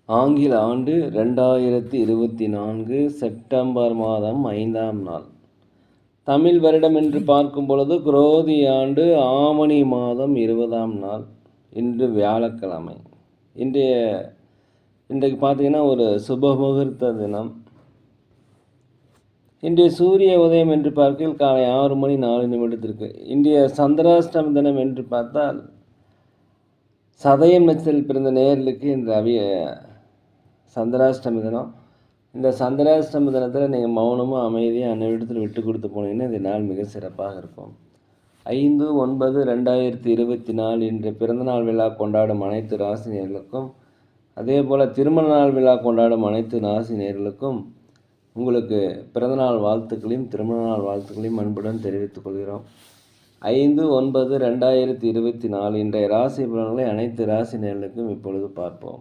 ஆங்கில ஆண்டு 2024 செப்டம்பர் மாதம் 5ஆம் நாள். தமிழ் வருடம் என்று பார்க்கும் பொழுது குரோதி ஆண்டு ஆவணி மாதம் 20ஆம் நாள். இன்று வியாழக்கிழமை. இன்றைக்கு பார்த்தீங்கன்னா ஒரு சுப முகூர்த்த தினம். இன்றைய சூரிய உதயம் என்று பார்க்கையில் காலை 6 மணி 4 நிமிடத்திற்கு. இன்றைய சந்திராஷ்டம தினம் என்று பார்த்தால் சதயம் நட்சத்திரத்தில் பிறந்த நேயர்களுக்கு இன்று சந்திராஷ்டமி தினம். இந்த சந்திராஷ்டமி தினத்தில் நீங்கள் மௌனமாக அமைதியாக அன்னையிடத்தில் விட்டு கொடுத்து போனீங்கன்னா இந்த நாள் மிக சிறப்பாக இருக்கும். 5/9/2024 இன்று பிறந்தநாள் விழா கொண்டாடும் அனைத்து ராசினியர்களுக்கும், அதே போல் திருமண நாள் விழா கொண்டாடும் அனைத்து ராசினியர்களுக்கும் உங்களுக்கு பிறந்தநாள் வாழ்த்துக்களையும் திருமண நாள் வாழ்த்துக்களையும் அன்புடன் தெரிவித்துக் கொள்கிறோம். 5/9/2024 இன்றைய ராசி பலன்களை அனைத்து ராசி நேயர்களுக்கும் இப்பொழுது பார்ப்போம்.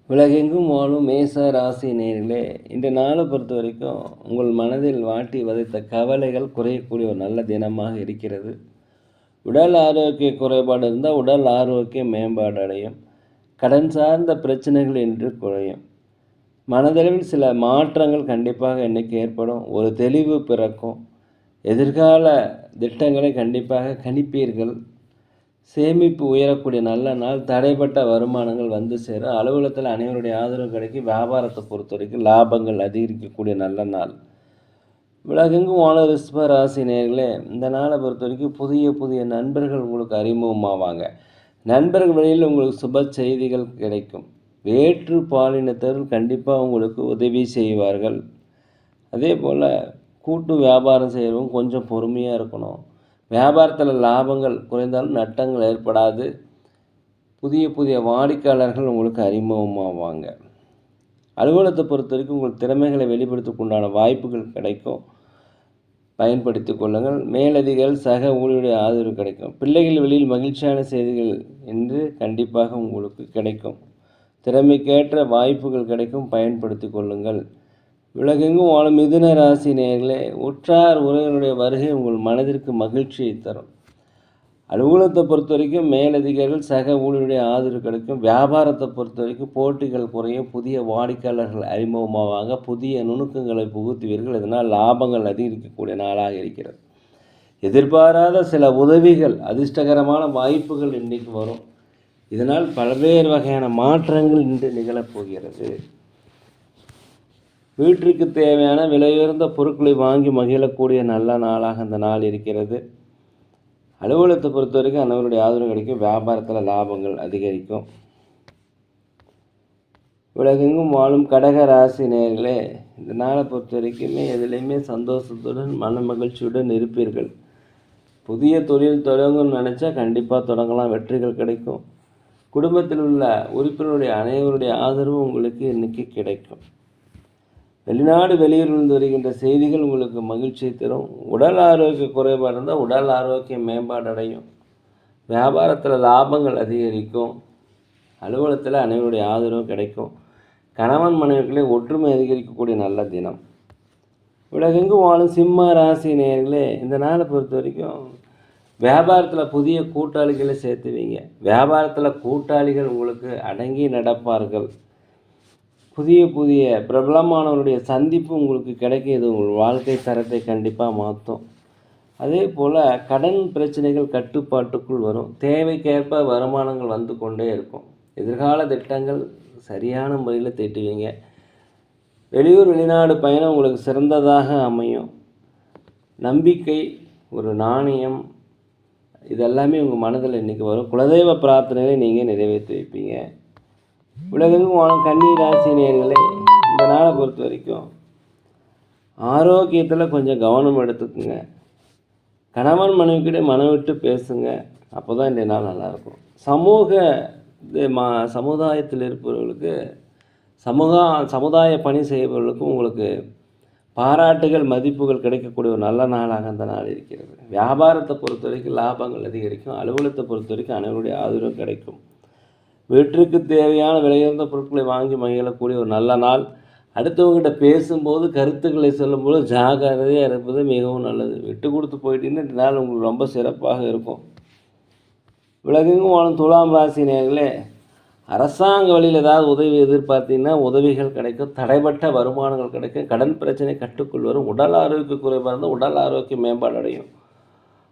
உலகெங்கும் வாழும் மேச ராசி நேயர்களே, இந்த நாளை பொறுத்த வரைக்கும் உங்கள் மனதில் வாட்டி வதைத்த கவலைகள் குறையக்கூடிய ஒரு நல்ல தினமாக இருக்கிறது. உடல் ஆரோக்கிய குறைபாடு இருந்தால் உடல் ஆரோக்கிய மேம்பாடு அடையும். கடன் சார்ந்த பிரச்சனைகள் என்று குறையும். மனதளவில் சில மாற்றங்கள் கண்டிப்பாக இன்னைக்கு ஏற்படும். ஒரு தெளிவு பிறக்கும். எதிர்கால திட்டங்களை கண்டிப்பாக கணிப்பீர்கள். சேமிப்பு உயரக்கூடிய நல்ல நாள். தடைப்பட்ட வருமானங்கள் வந்து சேரும். அலுவலகத்தில் அனைவருடைய ஆதரவு கிடைக்கும். வியாபாரத்தை பொறுத்த வரைக்கும் லாபங்கள் அதிகரிக்கக்கூடிய நல்ல நாள். உலகெங்கும் வாழும் ரிஷப ராசி நேயர்களே, இந்த நாளை பொறுத்த வரைக்கும் புதிய நண்பர்கள் உங்களுக்கு அறிமுகமாவாங்க. நண்பர்கள் வழியில் உங்களுக்கு சுப செய்திகள் கிடைக்கும். வேற்று பாலினத்தவர்கள் கண்டிப்பாக உங்களுக்கு உதவி செய்வார்கள். அதே போல் கூட்டு வியாபாரம் செய்கிறவங்க கொஞ்சம் பொறுமையாக இருக்கணும். வியாபாரத்தில் லாபங்கள் குறைந்தாலும் நட்டங்கள் ஏற்படாது. புதிய வாடிக்கையாளர்கள் உங்களுக்கு அறிமுகமாவாங்க. அலுவலகத்தை பொறுத்த வரைக்கும் உங்கள் திறமைகளை வெளிப்படுத்தக்குண்டான வாய்ப்புகள் கிடைக்கும். பயன்படுத்தி கொள்ளுங்கள். மேலதிகாரிகள் சக ஊழியருடைய ஆதரவு கிடைக்கும். பிள்ளைகள் வெளியில் மகிழ்ச்சியான செய்திகள் என்று கண்டிப்பாக உங்களுக்கு கிடைக்கும். திறமைக்கேற்ற வாய்ப்புகள் கிடைக்கும். பயன்படுத்தி கொள்ளுங்கள். உலகெங்கும் வாழும் மிதுன ராசி நேயர்களே, உற்றார் உறவினருடைய வருகை உங்கள் மனதிற்கு மகிழ்ச்சியை தரும். அலுவலகத்தை பொறுத்த வரைக்கும் மேலதிகாரிகள் சக ஊழியருடைய ஆதரவு கிடைக்கும். வியாபாரத்தை பொறுத்த வரைக்கும் போட்டிகள் குறையும். புதிய வாடிக்கையாளர்கள் அறிமுகமாவாங்க. புதிய நுணுக்கங்களை புகுத்துவீர்கள். இதனால் லாபங்கள் அதிகரிக்கக்கூடிய நாளாக இருக்கிறது. எதிர்பாராத சில உதவிகள், அதிர்ஷ்டகரமான வாய்ப்புகள் இன்றைக்கு வரும். இதனால் பல்வேறு வகையான மாற்றங்கள் இன்று நிகழப்போகிறது. வீட்டிற்கு தேவையான விலையுயர்ந்த பொருட்களை வாங்கி மகிழக்கூடிய நல்ல நாளாக அந்த நாள் இருக்கிறது. அலுவலகத்தை பொறுத்த வரைக்கும் அனைவருடைய ஆதரவு கிடைக்கும். வியாபாரத்தில் லாபங்கள் அதிகரிக்கும். உலகெங்கும் வாழும் கடக ராசி நேயர்களே, இந்த நாளை பொறுத்த வரைக்குமே எதுலேயுமே சந்தோஷத்துடன் மன மகிழ்ச்சியுடன் இருப்பீர்கள். புதிய தொழில் தொடங்கணும்னு நினச்சா கண்டிப்பாக தொடங்கலாம். வெற்றிகள் கிடைக்கும். குடும்பத்தில் உள்ள உறுப்பினருடைய அனைவருடைய ஆதரவு உங்களுக்கு இன்றைக்கி கிடைக்கும். வெளிநாடு வெளியூரிலிருந்து வருகின்ற செய்திகள் உங்களுக்கு மகிழ்ச்சியை தரும். உடல் ஆரோக்கிய குறைபாடு இருந்தால் உடல் ஆரோக்கிய மேம்பாடு அடையும். வியாபாரத்தில் லாபங்கள் அதிகரிக்கும். அலுவலகத்தில் அனைவருடைய ஆதரவு கிடைக்கும். கணவன் மனைவிகளே ஒற்றுமை அதிகரிக்கக்கூடிய நல்ல தினம். உலகெங்கும் வாழும் சிம்ம ராசி நேயர்களே, இந்த நாளை பொறுத்த வரைக்கும் வியாபாரத்தில் புதிய கூட்டாளிகளை சேர்த்துவீங்க. வியாபாரத்தில் கூட்டாளிகள் உங்களுக்கு அடங்கி நடப்பார்கள். புதிய பிரபலமானவருடைய சந்திப்பு உங்களுக்கு கிடைக்கிது. உங்கள் வாழ்க்கை தரத்தை கண்டிப்பாக மாற்றும். அதே போல் கடன் பிரச்சனைகள் கட்டுப்பாட்டுக்குள் வரும். தேவைக்கேற்ப வருமானங்கள் வந்து கொண்டே இருக்கும். எதிர்கால திட்டங்கள் சரியான முறையில் தீட்டுவீங்க. வெளியூர் வெளிநாடு பயணம் உங்களுக்கு சிறந்ததாக அமையும். நம்பிக்கை, ஒரு நாணயம், இதெல்லாமே உங்கள் மனதில் இன்றைக்கி வரும். குலதெய்வ பிரார்த்தனைகளை நீங்கள் நிறைவேற்றி வைப்பீங்க. உலகெங்கும் வாழும் கன்னி ராசி நேயர்களே, இந்த நாளை பொறுத்த வரைக்கும் ஆரோக்கியத்தில் கொஞ்சம் கவனம் எடுத்துக்குங்க. கணவன் மனைவிக்கிட்ட மனம் விட்டு பேசுங்க. அப்போ தான் இந்த நாள் நல்லாயிருக்கும். சமுதாயத்தில் இருப்பவர்களுக்கு சமுதாய பணி செய்பவர்களுக்கும் உங்களுக்கு பாராட்டுகள் மதிப்புகள் கிடைக்கக்கூடிய ஒரு நல்ல நாளாக அந்த நாள் இருக்கிறது. வியாபாரத்தை பொறுத்த வரைக்கும் லாபங்கள் அதிகரிக்கும். அலுவலகத்தை பொறுத்த வரைக்கும் அனைவருடைய ஆதரவு கிடைக்கும். வீட்டிற்கு தேவையான விலையுயர்ந்த பொருட்களை வாங்கி மகிழக்கூடிய ஒரு நல்ல நாள். அடுத்தவங்ககிட்ட பேசும்போது கருத்துக்களை சொல்லும்போது ஜாக்கிரதையாக இருப்பது மிகவும் நல்லது. விட்டு கொடுத்து போயிட்டீங்கன்னா இந்த நாள் உங்களுக்கு ரொம்ப சிறப்பாக இருக்கும். உலகெங்கும் வாழும் துலாம் ராசி நேயர்களே, அரசாங்க வழியில் ஏதாவது உதவி எதிர்பார்த்தீங்கன்னா உதவிகள் கிடைக்கும். தடைப்பட்ட வருமானங்கள் கிடைக்கும். கடன் பிரச்சனை கட்டுக்குள் வரும். உடல் ஆரோக்கிய குறைபாடு இருந்தால் உடல் ஆரோக்கிய மேம்பாடு அடையும்.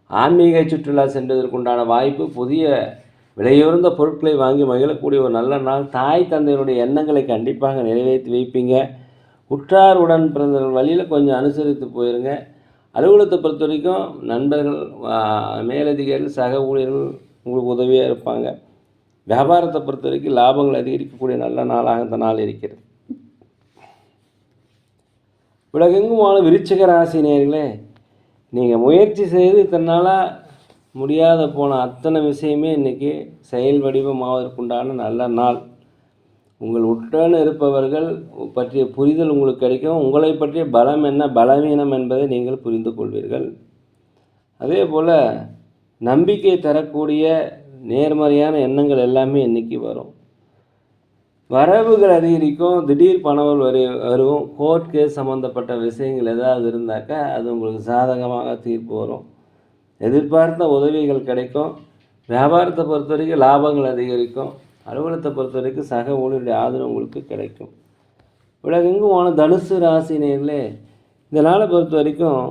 ஆன்மீக சுற்றுலா சென்றதற்குண்டான வாய்ப்பு, புதிய விலையுயர்ந்த பொருட்களை வாங்கி மகிழக்கூடிய ஒரு நல்ல நாள். தாய் தந்தையினுடைய எண்ணங்களை கண்டிப்பாக நிறைவேற்றி வைப்பீங்க. உற்றார் உடன் பிறந்தவர்கள் வழியில் கொஞ்சம் அனுசரித்து போயிருங்க. அலுவலகத்தை பொறுத்த வரைக்கும் நண்பர்கள், மேலதிகாரிகள், சக ஊழியர்கள் உங்களுக்கு உதவியாக இருப்பாங்க. வியாபாரத்தை பொறுத்த வரைக்கும் லாபங்கள் அதிகரிக்கக்கூடிய நல்ல நாளாக இந்த நாள் இருக்கிறது. உலகெங்கும் வாழும் விருச்சிக ராசி நேயர்களே, நீங்கள் முயற்சி செய்து இத்தனால முடியாத போன அத்தனை விஷயமே இன்றைக்கி செயல் வடிவமாவதற்குண்டான நல்ல நாள். உங்கள் உடன் இருப்பவர்கள் பற்றிய புரிதல் உங்களுக்கு கிடைக்கும். உங்களை பற்றிய பலம் என்ன, பலவீனம் என்பதை நீங்கள் புரிந்து கொள்வீர்கள். அதே போல் நம்பிக்கை தரக்கூடிய நேர்மறையான எண்ணங்கள் எல்லாமே இன்றைக்கி வரும். வரவுகள் அதிகரிக்கும். திடீர் பணவல் வரும். கோர்ட் கேஸ் சம்மந்தப்பட்ட விஷயங்கள் ஏதாவது இருந்தாக்கா அது உங்களுக்கு சாதகமாக தீர்ப்பு வரும். எதிர்பார்த்த உதவிகள் கிடைக்கும். வியாபாரத்தை பொறுத்த வரைக்கும் லாபங்கள் அதிகரிக்கும். அலுவலகத்தை பொறுத்த வரைக்கும் சக ஊழியருடைய ஆதரவு உங்களுக்கு கிடைக்கும். உலகெங்கும் தனுசு ராசி நேயர்களே, இந்த நாளை பொறுத்த வரைக்கும்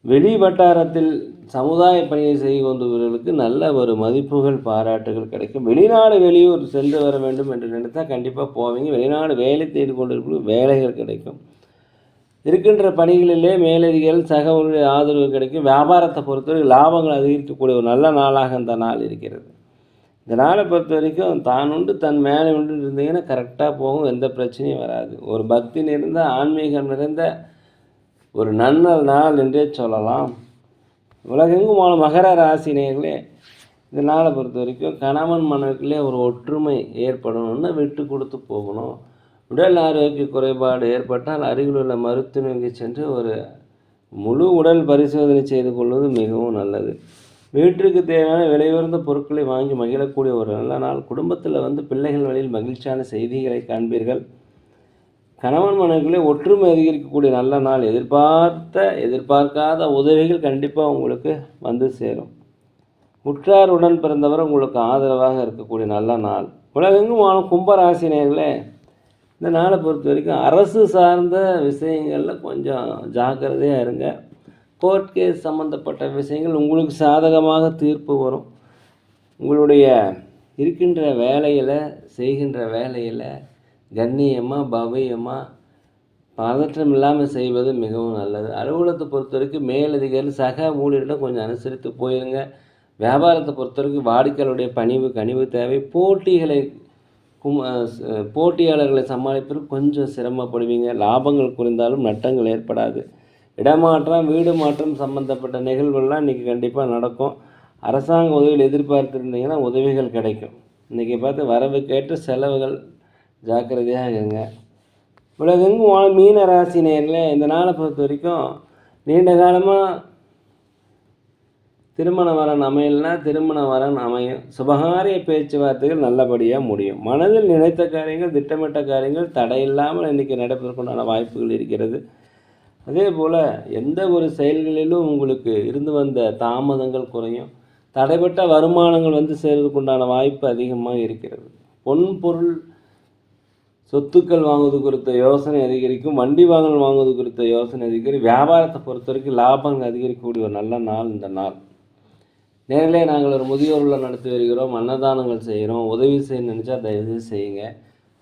வெளி வட்டாரத்தில் சமுதாய பணியை செய்து கொண்டவர்களுக்கு நல்ல ஒரு மதிப்புகள், பாராட்டுகள் கிடைக்கும். வெளிநாடு வெளியூர் சென்று வர வேண்டும் என்று நினைத்தால் கண்டிப்பாக போவீங்க. வெளிநாடு வேலை தேடி கொண்டிருக்கும் வேலைகள் கிடைக்கும். இருக்கின்ற பணிகளிலே மேலதிகாரிகள் சக ஊழியருடைய ஆதரவு கிடைக்கும். வியாபாரத்தை பொறுத்தவரை லாபங்கள் அதிகரிக்கக்கூடிய ஒரு நல்ல நாளாக இந்த நாள் இருக்கிறது. இந்த நாளை பொறுத்த வரைக்கும் தான் உண்டு தன் மேலே உண்டு இருந்தீங்கன்னா கரெக்டாக போகும். எந்த பிரச்சனையும் வராது. ஒரு பக்தி நிறைந்த ஆன்மீகம் நிறைந்த ஒரு நல்ல நாள் என்றே சொல்லலாம். உலகெங்கும் மகர ராசி நேயர்களே, இந்த நாளை பொறுத்த வரைக்கும் கணவன் மனைவிக்குள்ளே ஒரு ஒற்றுமை ஏற்படணும்னா விட்டு கொடுத்து போகணும். உடல் ஆரோக்கிய குறைபாடு ஏற்பட்டால் அருகில் உள்ள மருத்துவமனைக்கு சென்று ஒரு முழு உடல் பரிசோதனை செய்து கொள்வது மிகவும் நல்லது. வீட்டிற்கு தேவையான விலையுயர்ந்த பொருட்களை வாங்கி மகிழக்கூடிய ஒரு நல்ல நாள். குடும்பத்தில் பிள்ளைகள் வழியில் மகிழ்ச்சியான செய்திகளை காண்பீர்கள். கணவன் மனைவிக்குள்ளே ஒற்றுமை அதிகரிக்கக்கூடிய நல்ல நாள். எதிர்பார்க்காத உதவிகள் கண்டிப்பாக உங்களுக்கு வந்து சேரும். உற்றார் உடன் பிறந்தவர் உங்களுக்கு ஆதரவாக இருக்கக்கூடிய நல்ல நாள். உலகெங்கும் கும்பராசி நேயர்களே, இந்த நாளை பொறுத்த வரைக்கும் அரசு சார்ந்த விஷயங்களில் கொஞ்சம் ஜாக்கிரதையாக இருங்க. கோர்ட் கேஸ் சம்மந்தப்பட்ட விஷயங்கள் உங்களுக்கு சாதகமாக தீர்ப்பு வரும். உங்களுடைய இருக்கின்ற வேலையில், செய்கின்ற வேலையில் கண்ணியமாக, பவ்யமாக, பதற்றம் இல்லாமல் செய்வது மிகவும் நல்லது. அலுவலகத்தை பொறுத்த வரைக்கும் மேலதிகாரி சக ஊழியரிடம் கொஞ்சம் அனுசரித்து போயிருங்க. வியாபாரத்தை பொறுத்த வரைக்கும் வாடிக்கையாளருடைய கனிவு தேவை. போட்டியாளர்களை சமாளிப்பதற்கு கொஞ்சம் சிரமப்படுவீங்க. லாபங்கள் குறைந்தாலும் நட்டங்கள் ஏற்படாது. இடமாற்றம், வீடு மாற்றம் சம்மந்தப்பட்ட நிகழ்வுகள்லாம் இன்றைக்கி கண்டிப்பாக நடக்கும். அரசாங்க உதவிகள் எதிர்பார்த்துருந்தீங்கன்னா உதவிகள் கிடைக்கும். இன்றைக்கி பார்த்து வரவுக்கேற்ற செலவுகள் ஜாக்கிரதையாக இருங்க. உலகெங்கும் மீன ராசி நேயர்களே, இந்த நாளை பொறுத்த வரைக்கும் நீண்ட காலமாக திருமண வரன் அமையலைன்னா திருமண வரன் அமையும். சுபகாரிய பேச்சுவார்த்தைகள் நல்லபடியாக முடியும். மனதில் நினைத்த காரியங்கள், திட்டமிட்ட காரியங்கள் தடையில்லாமல் இன்றைக்கி நடைபெறக்கூடிய வாய்ப்புகள் இருக்கிறது. அதே போல் எந்த ஒரு செயல்களிலும் உங்களுக்கு இருந்து வந்த தாமதங்கள் குறையும். தடைப்பட்ட வருமானங்கள் சேர்வதற்குண்டான வாய்ப்பு அதிகமாக இருக்கிறது. பொருள் சொத்துக்கள் வாங்குவது குறித்த யோசனை அதிகரிக்கும். வண்டி வாங்குவது குறித்த யோசனை அதிகரிக்கும். வியாபாரத்தை பொறுத்த வரைக்கும் லாபங்கள் அதிகரிக்கக்கூடிய ஒரு நல்ல நாள் இந்த நாள். நேரிலே நாங்கள் ஒரு முதியோர்களை நடத்தி வருகிறோம். அன்னதானங்கள் செய்கிறோம். உதவி செய்ய நினச்சா தயவுசெய்து செய்யுங்க.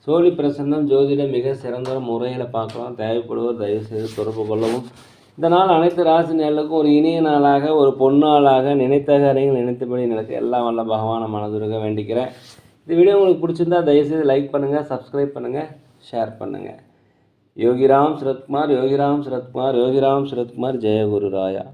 சோழி பிரசன்னம் ஜோதிடம் மிக சிறந்த முறையில் பார்க்கலாம். தேவைப்படுவோர் தயவுசெய்து தொடர்பு கொள்ளவும். இந்த நாள் அனைத்து ராசி நேயர்களுக்கும் ஒரு இனிய நாளாக, ஒரு பொன்னாளாக, நினைத்த காரியங்கள் நினைத்தபடி நடக்க எல்லாம் வல்ல பகவான மனதுருக வேண்டிக்கிறேன். இந்த வீடியோ உங்களுக்கு பிடிச்சிருந்தா தயவுசெய்து லைக் பண்ணுங்கள், சப்ஸ்கிரைப் பண்ணுங்கள், ஷேர் பண்ணுங்கள். யோகிராம் சரத்குமார், யோகிராம் சரத்குமார், யோகிராம் சரத்குமார். ஜெய குரு ராயா.